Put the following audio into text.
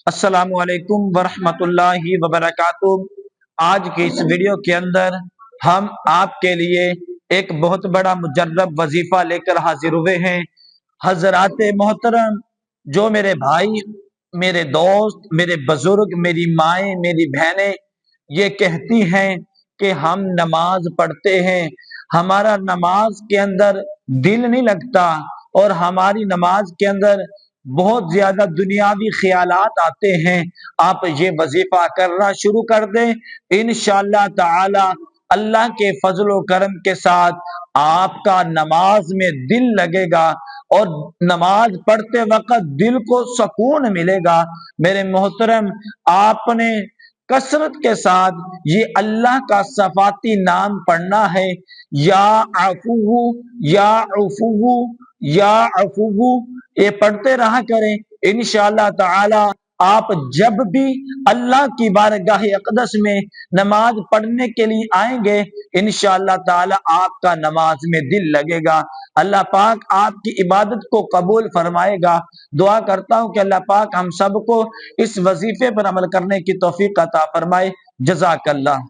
السلام علیکم ورحمۃ اللہ وبرکاتہ۔ آج کی اس ویڈیو کے اندر ہم آپ کے لیے ایک بہت بڑا مجرب وظیفہ لے کر حاضر ہوئے ہیں۔ حضرات محترم، جو میرے بھائی، میرے دوست، میرے بزرگ، میری مائیں، میری بہنیں یہ کہتی ہیں کہ ہم نماز پڑھتے ہیں، ہمارا نماز کے اندر دل نہیں لگتا، اور ہماری نماز کے اندر بہت زیادہ دنیاوی خیالات آتے ہیں۔ آپ یہ وظیفہ کرنا شروع کر دیں، انشاءاللہ تعالی اللہ کے فضل و کرم کے ساتھ آپ کا نماز میں دل لگے گا، اور نماز پڑھتے وقت دل کو سکون ملے گا۔ میرے محترم، آپ نے کثرت کے ساتھ یہ اللہ کا صفاتی نام پڑھنا ہے، یا عفو، یا عفو، یا عفو، یہ پڑھتے رہا کریں۔ انشاءاللہ تعالی آپ جب بھی اللہ کی بارگاہ اقدس میں نماز پڑھنے کے لیے آئیں گے، انشاءاللہ تعالی آپ کا نماز میں دل لگے گا۔ اللہ پاک آپ کی عبادت کو قبول فرمائے گا۔ دعا کرتا ہوں کہ اللہ پاک ہم سب کو اس وظیفے پر عمل کرنے کی توفیق عطا فرمائے۔ جزاک اللہ۔